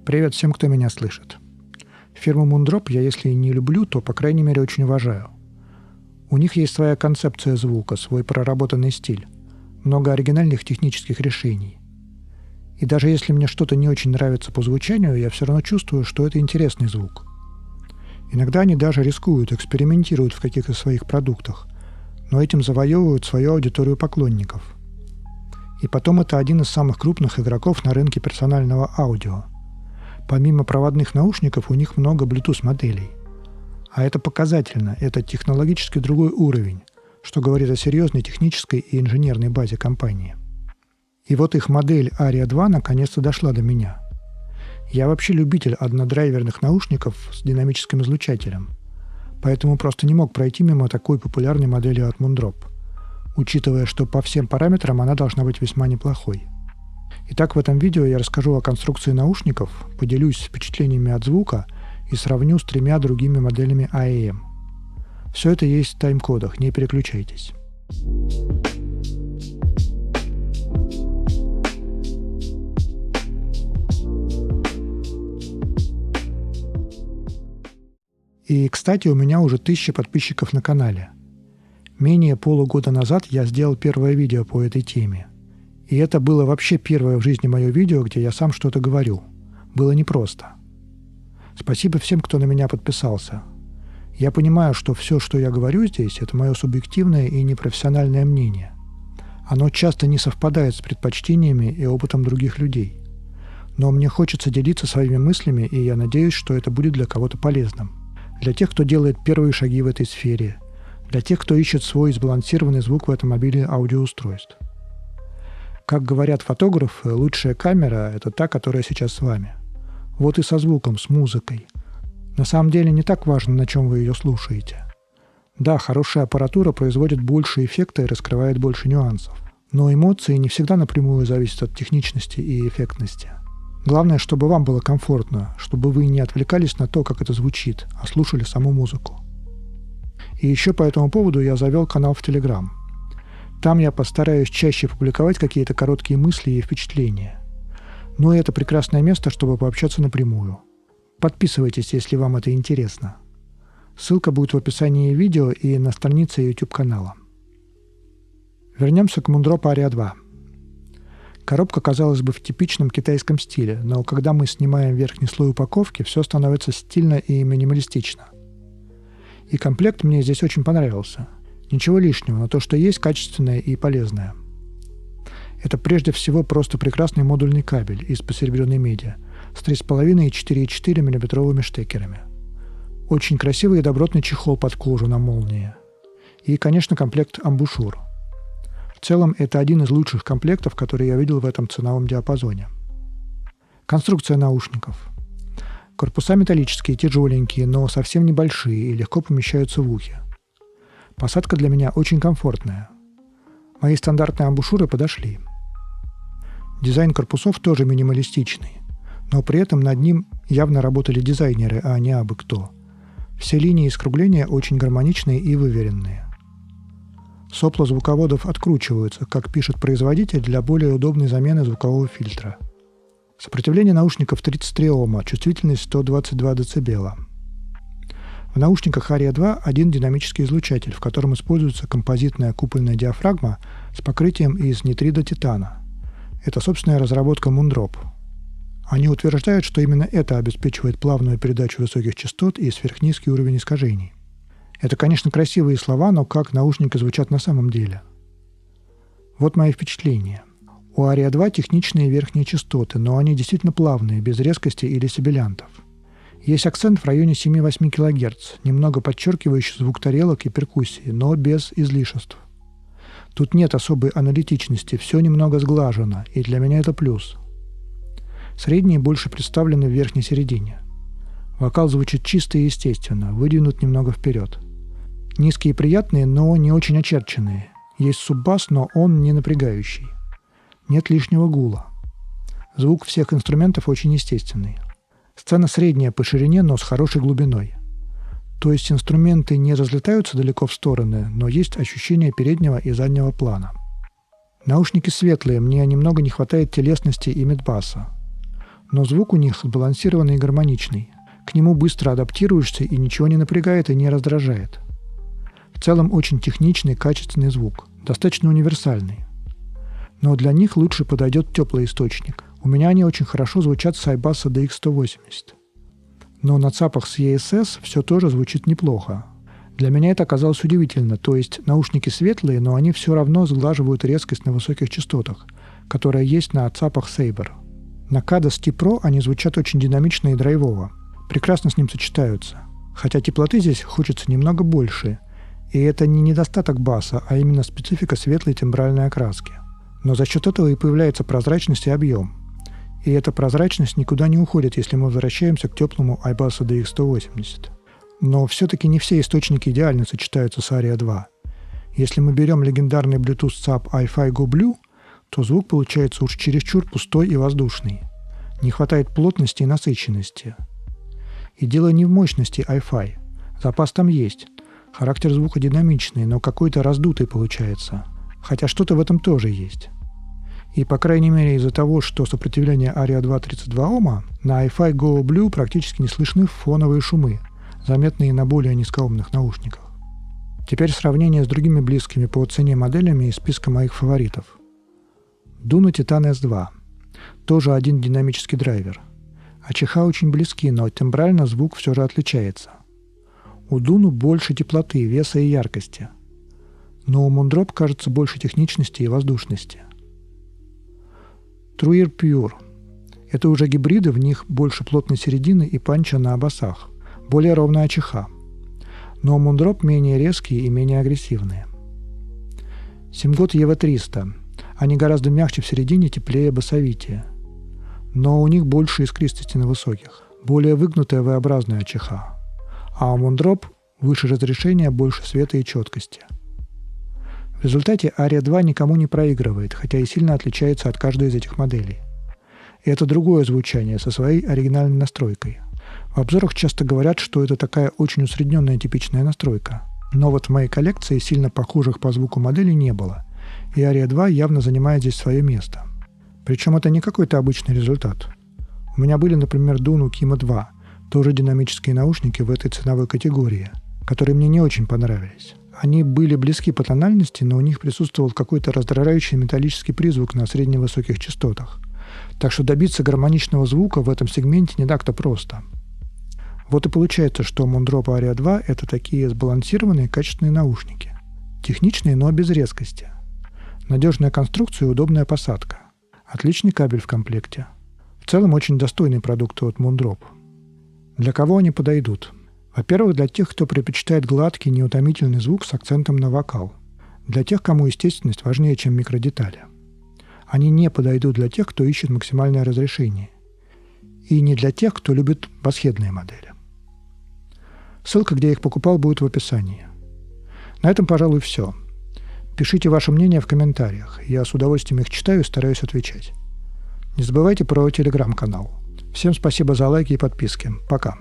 Привет всем, кто меня слышит. Фирму Moondrop я, если и не люблю, то, по крайней мере, очень уважаю. У них есть своя концепция звука, свой проработанный стиль, много оригинальных технических решений. И даже если мне что-то не очень нравится по звучанию, я все равно чувствую, что это интересный звук. Иногда они даже рискуют, экспериментируют в каких-то своих продуктах, но этим завоевывают свою аудиторию поклонников. И потом это один из самых крупных игроков на рынке персонального аудио. Помимо проводных наушников у них много Bluetooth-моделей. А это показательно, это технологически другой уровень, что говорит о серьезной технической и инженерной базе компании. И вот их модель Aria 2 наконец-то дошла до меня. Я вообще любитель однодрайверных наушников с динамическим излучателем, поэтому просто не мог пройти мимо такой популярной модели от Moondrop, учитывая, что по всем параметрам она должна быть весьма неплохой. Итак, в этом видео я расскажу о конструкции наушников, поделюсь впечатлениями от звука и сравню с 3 другими моделями AEM. Все это есть в тайм-кодах, не переключайтесь. И, кстати, у меня уже 1000 подписчиков на канале. Менее полугода назад я сделал первое видео по этой теме. И это было вообще первое в жизни мое видео, где я сам что-то говорю. Было непросто. Спасибо всем, кто на меня подписался. Я понимаю, что все, что я говорю здесь, это мое субъективное и непрофессиональное мнение. Оно часто не совпадает с предпочтениями и опытом других людей. Но мне хочется делиться своими мыслями, и я надеюсь, что это будет для кого-то полезным. Для тех, кто делает первые шаги в этой сфере. Для тех, кто ищет свой сбалансированный звук в этом мобиле аудиоустройств. Как говорят фотографы, лучшая камера – это та, которая сейчас с вами. Вот и со звуком, с музыкой. На самом деле не так важно, на чем вы ее слушаете. Да, хорошая аппаратура производит больше эффекта и раскрывает больше нюансов. Но эмоции не всегда напрямую зависят от техничности и эффектности. Главное, чтобы вам было комфортно, чтобы вы не отвлекались на то, как это звучит, а слушали саму музыку. И еще по этому поводу я завел канал в Telegram. Там я постараюсь чаще публиковать какие-то короткие мысли и впечатления. Но это прекрасное место, чтобы пообщаться напрямую. Подписывайтесь, если вам это интересно. Ссылка будет в описании видео и на странице YouTube канала. Вернемся к Moondrop Aria 2. Коробка, казалось бы, в типичном китайском стиле, но когда мы снимаем верхний слой упаковки, все становится стильно и минималистично. И комплект мне здесь очень понравился. Ничего лишнего, но то, что есть, качественное и полезное. Это прежде всего просто прекрасный модульный кабель из посеребренной меди с 3,5 и 4,4 мм штекерами. Очень красивый и добротный чехол под кожу на молнии. И, конечно, комплект амбушюр. В целом, это один из лучших комплектов, которые я видел в этом ценовом диапазоне. Конструкция наушников. Корпуса металлические, тяжеленькие, но совсем небольшие и легко помещаются в ухе. Посадка для меня очень комфортная. Мои стандартные амбушюры подошли. Дизайн корпусов тоже минималистичный, но при этом над ним явно работали дизайнеры, а не абы кто. Все линии скругления очень гармоничные и выверенные. Сопла звуководов откручиваются, как пишет производитель, для более удобной замены звукового фильтра. Сопротивление наушников 33 Ома, чувствительность 122 дБ. В наушниках Aria 2 один динамический излучатель, в котором используется композитная купольная диафрагма с покрытием из нитрида титана. Это собственная разработка Moondrop. Они утверждают, что именно это обеспечивает плавную передачу высоких частот и сверхнизкий уровень искажений. Это, конечно, красивые слова, но как наушники звучат на самом деле? Вот мои впечатления. У Aria 2 техничные верхние частоты, но они действительно плавные, без резкости или сибилянтов. Есть акцент в районе 7-8 кГц, немного подчеркивающий звук тарелок и перкуссии, но без излишеств. Тут нет особой аналитичности, все немного сглажено, и для меня это плюс. Средние больше представлены в верхней середине. Вокал звучит чисто и естественно, выдвинут немного вперед. Низкие приятные, но не очень очерченные. Есть суббас, но он не напрягающий. Нет лишнего гула. Звук всех инструментов очень естественный. Сцена средняя по ширине, но с хорошей глубиной. То есть инструменты не разлетаются далеко в стороны, но есть ощущение переднего и заднего плана. Наушники светлые, мне немного не хватает телесности и мидбаса. Но звук у них сбалансированный и гармоничный. К нему быстро адаптируешься и ничего не напрягает и не раздражает. В целом очень техничный, качественный звук, достаточно универсальный. Но для них лучше подойдет теплый источник. У меня они очень хорошо звучат с iBass DX180. Но на ЦАПах с ESS все тоже звучит неплохо. Для меня это оказалось удивительно, то есть наушники светлые, но они все равно сглаживают резкость на высоких частотах, которая есть на ЦАПах Sabre. На Kadas T-Pro они звучат очень динамично и драйвово, прекрасно с ним сочетаются. Хотя теплоты здесь хочется немного больше, и это не недостаток баса, а именно специфика светлой тембральной окраски. Но за счет этого и появляется прозрачность и объем. И эта прозрачность никуда не уходит, если мы возвращаемся к теплому iBass DX180. Но все-таки не все источники идеально сочетаются с Aria 2. Если мы берем легендарный Bluetooth ЦАП iFi Go Blue, то звук получается уж чересчур пустой и воздушный. Не хватает плотности и насыщенности. И дело не в мощности iFi. Запас там есть. Характер звука динамичный, но какой-то раздутый получается. Хотя что-то в этом тоже есть. И, по крайней мере, из-за того, что сопротивление Aria 2 32 Ома, на iFi Go Blue практически не слышны фоновые шумы, заметные на более низкоомных наушниках. Теперь сравнение с другими близкими по цене моделями из списка моих фаворитов. Dunu Titan S2. Тоже один динамический драйвер. АЧХ очень близки, но тембрально звук все же отличается. У Dunu больше теплоты, веса и яркости. Но у Moondrop кажется больше техничности и воздушности. Trueer Pure. Это уже гибриды, в них больше плотной середины и панча на басах. Более ровная АЧХ. Но у Moondrop менее резкие и менее агрессивные. Simgot EV300. Они гораздо мягче в середине, теплее, басовитее. Но у них больше искристости на высоких. Более выгнутая V-образная АЧХ. А у Moondrop выше разрешения, больше света и четкости. В результате Aria 2 никому не проигрывает, хотя и сильно отличается от каждой из этих моделей. И это другое звучание со своей оригинальной настройкой. В обзорах часто говорят, что это такая очень усредненная типичная настройка. Но вот в моей коллекции сильно похожих по звуку моделей не было, и Aria 2 явно занимает здесь свое место. Причем это не какой-то обычный результат. У меня были, например, Dunu Kimo 2, тоже динамические наушники в этой ценовой категории, которые мне не очень понравились. Они были близки по тональности, но у них присутствовал какой-то раздражающий металлический призвук на средневысоких частотах. Так что добиться гармоничного звука в этом сегменте не так-то просто. Вот и получается, что Moondrop Aria 2 – это такие сбалансированные качественные наушники. Техничные, но без резкости. Надежная конструкция и удобная посадка. Отличный кабель в комплекте. В целом очень достойный продукт от Moondrop. Для кого они подойдут? Во-первых, для тех, кто предпочитает гладкий, неутомительный звук с акцентом на вокал. Для тех, кому естественность важнее, чем микродетали. Они не подойдут для тех, кто ищет максимальное разрешение. И не для тех, кто любит басхедные модели. Ссылка, где я их покупал, будет в описании. На этом, пожалуй, все. Пишите ваше мнение в комментариях. Я с удовольствием их читаю и стараюсь отвечать. Не забывайте про телеграм-канал. Всем спасибо за лайки и подписки. Пока.